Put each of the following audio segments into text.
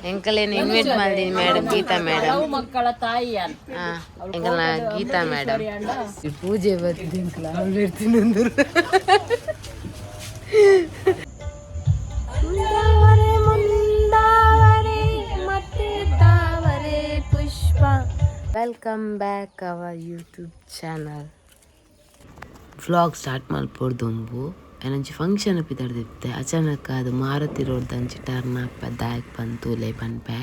ಎಂಕಲೇನು invite ಮಾಡಿದೀನಿ madam, Geetha madam ಮಕ್ಕಳ ತಾಯಿ ಎಂಕಲ್ ಗೀತಾ ಮೇಡಮ್ ಪೂಜೆ ಬರ್ತಿದ್ದೆ ಅಂಕಲ್ ಅವ್ರು ಇರ್ತೀನಿ ಅಂದರು. Pushpa welcome back our YouTube channel. Vlog start ಮಲ್ಪೊಡ್ದುಂಬು ಏನಂಚಿ ಫಂಕ್ಷನ್ ಪಿತಡ್ದಿತ್ತೆ ಅಚಾನಕ್ ಅದು ಮಾರುತಿ ರೋಡ್ ದಂಚಿ ಟರ್ನ್ ಅಪ್ ದಾಯಕ್ ಬಂತೂಲೆ ಪನ್ಪೆ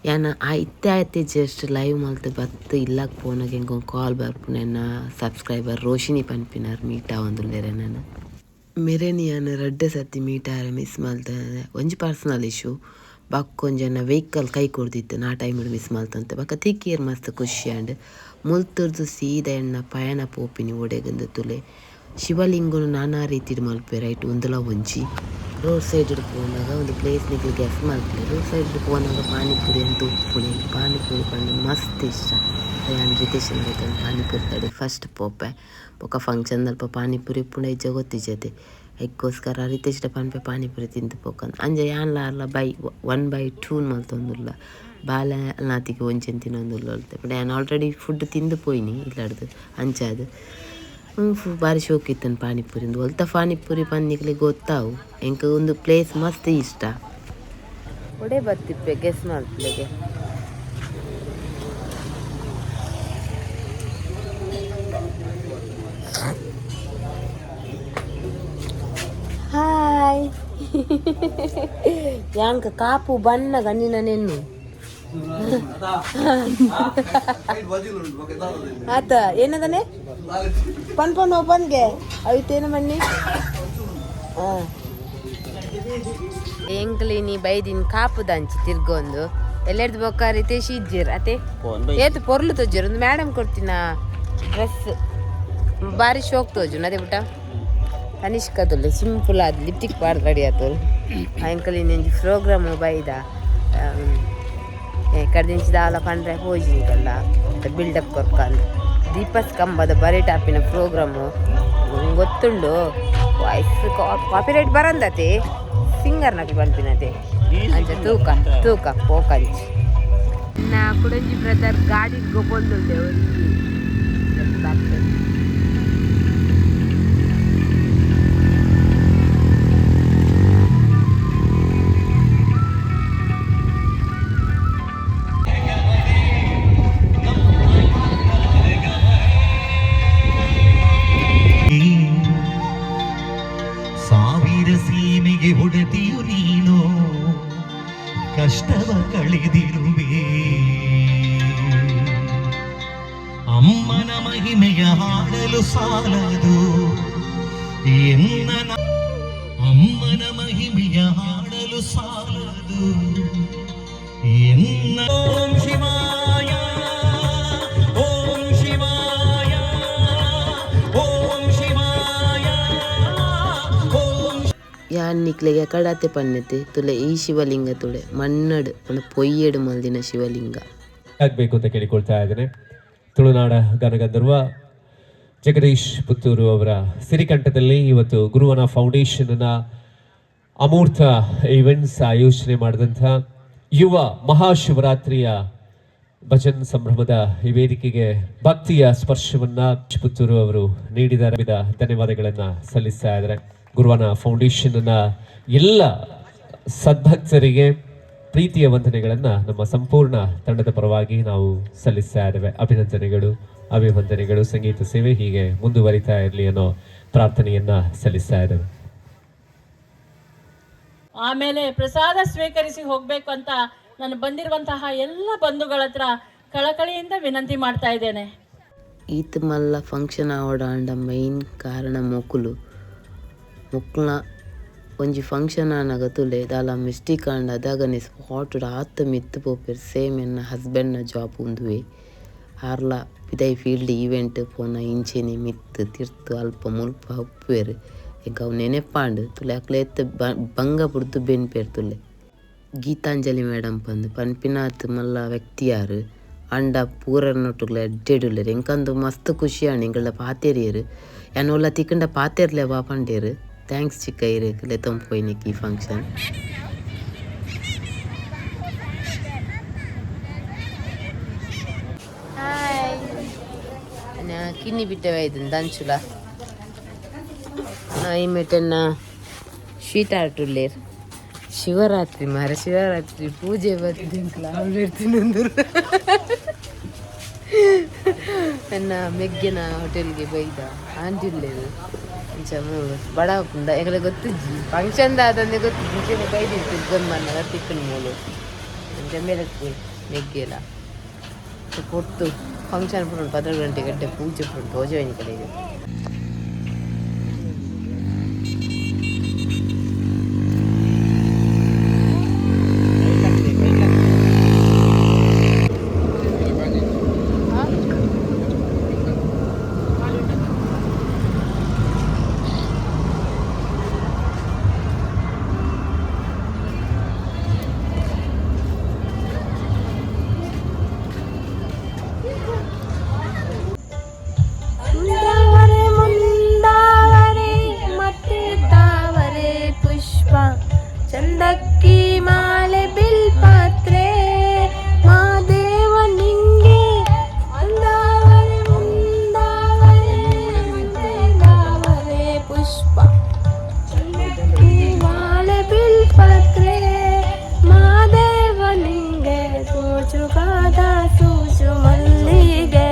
ಯಾನ ಇತ್ತೆ ಜಸ್ಟ್ ಲೈವ್ ಮಲ್ತು ಬತ್ತು ಇಲ್ಲಕ್ಕೆ ಪೋನಾಗ ಹೆಂಗೊಂದು ಕಾಲ್ ಬರ್ಪುನೆನ್ನ ಸಬ್ಸ್ಕ್ರೈಬರ್ ರೋಶಿನಿ ಪನ್ಪಿನಾರ್ ಮೀಟ ಒಂದುಲ್ಲೆರೆ ನಾನು ಮೆರೆನಿ ಯಾನ ರಡ್ಡೆ ಸತಿ ಮೀಟಾರೆ ಮಿಸ್ ಮಲ್ತೇನೆ ಒಂಜಿ ಪರ್ಸನಲ್ ಇಶ್ಯೂ ಬಕ್ಕೊಂಜನ ವೆಹಿಕಲ್ ಕೈ ಕೊಡ್ದಿತ್ತು ನಾ ಟೈಮಿಡ್ ಮಿಸ್ ಮಲ್ತಂತೆ ಬಕ್ಕ ತಿಕ್ಕಿಯರ್ ಮಸ್ತ್ ಖುಷಿ ಅಂಡ್ ಮುಲ್ತುರ್ದು ಸೀದಾ ಎಣ್ಣ ಪಯಣ ಪೋಪಿನಿ ಒಡೆಗಂದು ತುಲೆ ಶಿವಲಿಂಗನು ನಾನಾ ರೀತಿಡ್ ಮಲ್ಪೆ ರೈಟ್ ಒಂದಲ ಒಂಜಿ ರೋಡ್ ಸೈಡ್ ಪೋನಾಗ ಒಂದು ಪ್ಲೇಸ್ ನಿಕ್ಲಿ ಗೆಸ್ ಮಲ್ಪೆ ರೋಡ್ ಸೈಡ್ ಪೋನಾಗ ಪಾನಿಪುರಿ ಅಂತ ಉಪ್ಪುಣಿ ಪಾನಿಪುರಿ ಪಂಡ ಮಸ್ತ್ ಇಷ್ಟ ಯಾನ್ ರಿತೇಶನ್ ಆಯ್ತು ಪಾನಿಪುರಿ ಕಡೆ ಫಸ್ಟ್ ಪೋಪೆ ಬೊಕ್ಕ ಫಂಕ್ಷನ್ ಅಲ್ಪ ಪಾನಿಪುರಿ ಉಪ್ಪುಣ ಇಜ್ಜ ಗೊತ್ತಿಜ್ಜತೆ ಅದಕ್ಕೋಸ್ಕರ ರಿತೇಶ್ಡ ಪನ್ಪೆ ಪಾನಿಪುರಿ ತಿಂದು ಪೋಕಂದು ಅಂಜ ಯಾನ್ಲ ಅಲ್ಲ 1/2 ಮಲ್ತೊಂದುಲ್ಲ ಬಾಲೆ ನಾತಿಗೆ ಒಂಚೆನ್ ತಿನ್ನೊಂದುಲ್ಲ ಅಲ್ತೆ ಬಟ್ ನಾನು ಆಲ್ರೆಡಿ ಫುಡ್ ತಿಂದು ಪೋಯ್ನಿ ಇಲ್ಲಾಡ್ದು ಅಂಚಾದು ಭಾರಿ ಶೋಕ್ ಇತ್ತನು ಪಾನಿಪುರಿಂದು ಒಲ್ತ ಪಾನಿಪುರಿ ಪನ್ನಿಕ್ಲಿ ಗೊತ್ತಾವು ಎಂಕ ಒಂದು ಪ್ಲೇಸ್ ಮಸ್ತ್ ಇಷ್ಟ ಒಡೆ ಬರ್ತಿಪ್ಪೆ ಗೆಸ್ ಮಾಡ್ಲಿಕ್ಕೆ ಹಾಯ್ ಯಾಂಕ ಕಾಪು ಬಣ್ಣ ಗಣ್ಣಿನ ನೆನ್ನು ಆತ ಏನದನೆ ಪನ್ಪನ್ ಓಪನ್ಗೆ ಅವತ್ತೇನು ಬನ್ನಿ ಎಂಕ್ಲಿನಿ ಬೈದಿನ ಕಾಪು ದಂಚಿ ತಿರ್ಗೊಂದು ಎಲ್ಲೆಡ್ದು ಬೊಕ್ಕ ರಿತೇಶ್ ಇಜ್ಜಿರ್ ಅತೆ ಏತು ಪೊರ್ಲು ತೊಜ್ಜಿರ್ ಒಂದು ಮೇಡಮ್ ಕೊಡ್ತೀನ ಡ್ರೆಸ್ ಭಾರಿ ಶೋಕ್ ತೋಜು ಅದೇ ಬಿಟ್ಟ ತನಿಷ್ಕದಲ್ಲ ಸಿಂಪಲ್ ಆದ ಲಿಪ್ಟಿಕ್ ಪಾಡ್ ರೆಡಿ ಆತೋರು ಎಂಕ್ಲಿನ ಪ್ರೋಗ್ರಾಮ್ ಬೈದ ಕಡ್ದಿಂಚಿದಾಲ ಪಂಡ್ರೆ ಹೋಜಿನಿಗಲ್ಲ ಬಿಲ್ಡಪ್ ಕೊರ್ಕಂದು ದೀಪಸ್ ಕಂಬದ ಬರೀ ಟಾಪಿನ ಪ್ರೋಗ್ರಾಮು ಗೊತ್ತುಂಡು ವಾಯ್ಸ್ ಕಾಪಿರೈಟ್ ಬರಂದತೆ ಸಿಂಗರ್ನಾಗಿ ಬಂದಿನತೆ ಅಂಚ ತೂಕ ಪೋಕಂಚಿ ನಾ ಕುಡಂಜಿ ಬ್ರದರ್ ಗಾಡಿ ಗೊಬ್ಬೊಂದುಲ್ಲೆ ಹೊಡೆದಿಯು ನೀನು ಕಷ್ಟವ ಕಳೆದಿರುವೆ ಅಮ್ಮನ ಮಹಿಮೆಯ ಹಾಡಲು ಸಾಲದು ಎನ್ನ ಅಮ್ಮನ ಮಹಿಮೆಯ ಹಾಡಲು ಸಾಲದು ಎನ್ನ ಓಂ ಶಿವಾಯ ಓಂ ಶಿವಾಯ ಓಂ ಶಿವಾಯ ಯಾನ್ನಿಕ್ಲೆಗೆ ಕಡಾತೆ ಪನ್ನೆತೆ ತುಲೆ ಈ ಶಿವಲಿಂಗ ತುಳೆ ಮಣ್ಣಡು ಒಂದು ಪೊಯ್ಯಡು ಮಲ್ದಿನ ಶಿವಲಿಂಗ ಆಗಬೇಕು ಅಂತ ಕೇಳಿಕೊಳ್ತಾ ಇದ್ದೇನೆ. ತುಳುನಾಡ ಗಾನಗಂಧರ್ವ ಜಗದೀಶ್ ಪುತ್ತೂರು ಅವರ ಸಿರಿಕಂಠದಲ್ಲಿ ಇವತ್ತು ಗುರುವನ ಫೌಂಡೇಶನ್ನ ಅಮೂರ್ತ ಈವೆಂಟ್ಸ್ ಆಯೋಜನೆ ಮಾಡಿದಂಥ ಯುವ ಮಹಾಶಿವರಾತ್ರಿಯ ಭಜನ್ ಸಂಭ್ರಮದ ಈ ವೇದಿಕೆಗೆ ಭಕ್ತಿಯ ಸ್ಪರ್ಶವನ್ನ ಪುತ್ತೂರು ಅವರು ನೀಡಿದ ಧನ್ಯವಾದಗಳನ್ನು ಸಲ್ಲಿಸ್ತಾ ಇದ್ದಾರೆ. ಗುರುವನ ಫೌಂಡೇಶನ್ನ ಎಲ್ಲ ಸದ್ಭಕ್ತರಿಗೆ ಪ್ರೀತಿಯ ವಂದನೆಗಳನ್ನು ನಮ್ಮ ಸಂಪೂರ್ಣ ತಂಡದ ಪರವಾಗಿ ನಾವು ಸಲ್ಲಿಸ್ತಾ ಇದ್ದೇವೆ. ಅಭಿವಂದನೆಗಳು ಸಂಗೀತ ಸೇವೆ ಹೀಗೆ ಮುಂದುವರಿತಾ ಇರಲಿ ಅನ್ನೋ ಪ್ರಾರ್ಥನೆಯನ್ನ ಸಲ್ಲಿಸ್ತಾ ಇದ್ದೇವೆ. ಆಮೇಲೆ ಪ್ರಸಾದ ಸ್ವೀಕರಿಸಿ ಹೋಗ್ಬೇಕು ಅಂತ ನಾನು ಬಂದಿರುವಂತಹ ಎಲ್ಲ ಬಂಧುಗಳ ಹತ್ರ ಕಳಕಳಿಯಿಂದ ವಿನಂತಿ ಮಾಡ್ತಾ ಇದ್ದೇನೆ. ಈತ್ ಮಲ್ಲ ಫಂಕ್ಷನ್ ಆವಡಾಂಡ ಮೈನ್ ಕಾರಣ ಮುಕ್ಲ ಒಂಜಿ ಫಂಕ್ಷನ್ ಆನಾಗ ತುಲೆ ದಾಲ ಮಿಸ್ಟೇಕ್ ಆಂಡ ಅದಾಗನೆ ಸ್ಪಾಟ್ ಆತ ಮಿತ್ತು ಪೋಪೆರ್ ಸೇಮ್ ಎನ್ನ ಹಸ್ಬೆಂಡ್ನ ಜಾಬ್ ಉಂದುವೆ ಆರ್ಲ ಪಿದೈ ಫೀಲ್ಡ್ ಈವೆಂಟ್ ಪೋನ ಇಂಚೆನೆ ಮಿತ್ತು ತಿರ್ತು ಅಲ್ಪ ಮುಲ್ಪ ಉಪ್ಪುವೆರು ಈಗ ಅವು ನೆನೆಪಾಂಡು ತುಲೆ ಅಕ್ಲೆ ಎತ್ತ ಬಂಗ ಪುಡ್ದು ಬೆನ್ಪೇರು ತುಲೆ ಗೀತಾಂಜಲಿ ಮೇಡಮ್ ಪಂದು ಪನ್ಪಿನಾತ್ ಮಲ್ಲ ವ್ಯಕ್ತಿಯಾರು ಅಂಡ ಪೂರನೊಟ್ಟುಗ್ಲ ಎಡ್ಡೆಡುಲ್ಲೆರು ಎಂಕಂದು ಮಸ್ತ್ ಖುಷಿ ಆಂಡ್ ಎಂಗಳ ಪಾತೆರಿಯರು ಯಾನೊಲ್ಲ ತಿಕ್ಕಂಡ ಪಾತೆರ್ಲೆ ಥ್ಯಾಂಕ್ಸ್ ಚಿಕ್ಕ ಇರಕ್ಕೆ ತೊಂಪೋಯ್ನಿಕ್ ಈ ಫಂಕ್ಷನ್ ಕಿನ್ನಿ ಬಿಟ್ಟವೆ ಇದನ್ನು ದಂಚುಲ ಈ ಮೆಟನ್ನ ಸ್ವೀಟ್ ಆರ್ಟುಲ್ಲೇರ್ ಶಿವರಾತ್ರಿ ಶಿವರಾತ್ರಿ ಪೂಜೆ ಬರ್ತಿದ್ದಿಲ್ಲ ಇರ್ತೀನಿ ನನ್ನ ಮೆಗ್ಗಿನ ಹೋಟೆಲ್ಗೆ ಬೈದ ಆಂಟಿಲ್ಲೇರು ಅಂಚ ಮೂರು ಬಡ ಪುಂಡ ಎಗಲ ಗೊತ್ತಿಜ್ಜಿ ಫಂಕ್ಷನ್ ಆದಂದೆ ಗೊತ್ತಿಜ್ಜಿ ಬೈದಿರ್ತಿದ್ದು ಗಮ್ಮನ್ನ ತಿಕ್ಕನ ಮೂಲು ಅಂಚ ಮೇಲಕ್ಕೆ ಮೆಗ್ಗೆಲ್ಲ ಕೊಟ್ಟು ಫಂಕ್ಷನ್ ಪುಂಡು 12 ಗಂಟೆ ಗಂಟೆ ಪೂಜೆ ಪುಂಡು ಭೋಜನ ಕಡೆಗೆ ಚಂದಕ್ಕಿ ಮಾಲೆ ಬಿಲ್ಪತ್ರೆ ಮಾದೇವ ನಿಂಗೆ ಅಂದಾವರೆ ಮುಂದಾವರೆ ಮುಂದಾವರೆ ಪುಷ್ಪ ಚಂದಕ್ಕಿ ಮಾಲೆ ಬಿಲ್ಪತ್ರೆ ಮಾದೇವ ನಿಂಗೆ ಸೋಚುಗಾದ ಸೂಚು ಮಲ್ಲಿಗೆ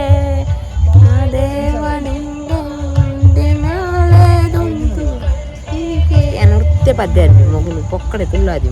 ಮಾದೇವ ನಿಂಗೆ ಮ್ಯಾಲೆ ದುಂಟು ಹೀಗೆ ನೃತ್ಯ ಪದ್ಯ ಮಗುಲು ಪೊಕ್ಕಡೆ ತುಳ್ಳಾದಿ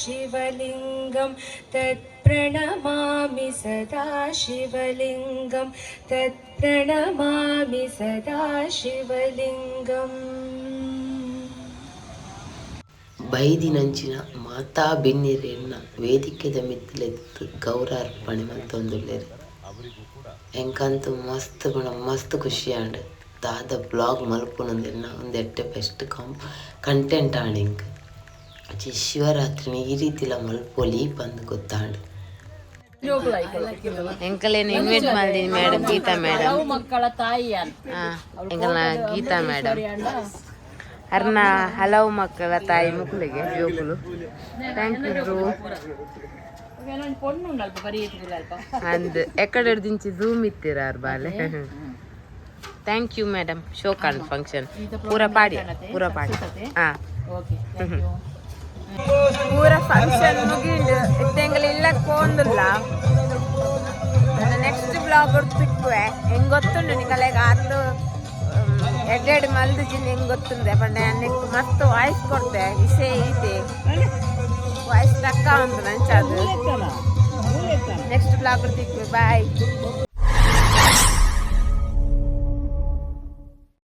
शिवलिङ्गं तत्प्रणमामि सदा शिवलिङ्गं तत्प्रणमामि सदा शिवलिङ्गम् ಬೈದಿನಂಚಿನ ಮಾತಾ ಬೆನ್ನಿರೆನ್ನ ವೇದಿಕೆದ ಮಿತ್ತಲೆತ್ತು ಗೌರಾರ್ಪಣೆ ಮಂತೊಂದುಲ್ಲೆರ್ ಎಂಕಂತೂ ಮಸ್ತ್ ಗುಣ ಮಸ್ತ್ ಖುಷಿ ಆಂಡ್ ದಾದ ಬ್ಲಾಗ್ ಮಲ್ಪುನಂದೆನ್ನ ಒಂದೆಟ್ಟೆ ಬೆಸ್ಟ್ ಕಂಟೆಂಟ್ ಆಣಿಂಗ್ ಶಿವರಾತ್ರಿನ ಈ ರೀತಿಲ ಮಲ್ಪೊಲಿ ಬಂದು ಗೊತ್ತಾಂಡ್ ಎಂಕಲೇನು ಇನ್ವೈಟ್ ಮಾಡಿದೀನಿ ಮೇಡಮ್ ಗೀತಾ ಮೇಡಮ್ ಮಕ್ಕಳ ತಾಯಿ ಎಂಕಲ್ನ ಗೀತಾ ಮೇಡಮ್ ಅರ್ನ ಹಲವು ಮಕ್ಕಳ ತಾಯಿ ಮಕ್ಕಳಿಗೆ ಜೋಕುಲು ಥ್ಯಾಂಕ್ ಯು ಬ್ರೋ పొన్ను ఉండాలి బరీ అల్ప అండ్ ఎక్కడ దించి జూమ్ ఇత్తిరారు బాలే ಥ್ಯಾಂಕ್ ಯು ಮೇಡಮ್ ಶೋಕಾನ್ ಫಂಕ್ಷನ್ ಪೂರ ಪಾಡಿ ಓಕೆ ಪೂರ ಫಂಕ್ಷನ್ ಮುಗಿಂಡು ಇತ್ತೆಂಗಲ ಇಲ್ಲಕ್ಕೆ ಹೋಂದಿಲ್ಲ ನೆಕ್ಸ್ಟ್ ಬ್ಲಾಗ್ ತಿಕ್ಕುವೆ ಹೆಂಗೆ ಗೊತ್ತುಂಡು ನಿಕಲೆಗೆ ಆತು ಎಡ್ಡೆಡ್ ಮಲ್ದಿಜಿನ ಹೆಂಗೆ ಗೊತ್ತುಂದೆ ಪಂಡೆ ಅನ್ನಕ್ಕೆ ಮಸ್ತ್ ವಾಯ್ಸ್ ಕೊಡ್ತೆ ವಿಷಯ ಐತೆ ವಾಯ್ಸ್ ತಕ್ಕ ಉಂಟು ನಂಚದು ನೆಕ್ಸ್ಟ್ ಬ್ಲಾಗ್ ತಿಕ್ಕುವೆ ಬಾಯ್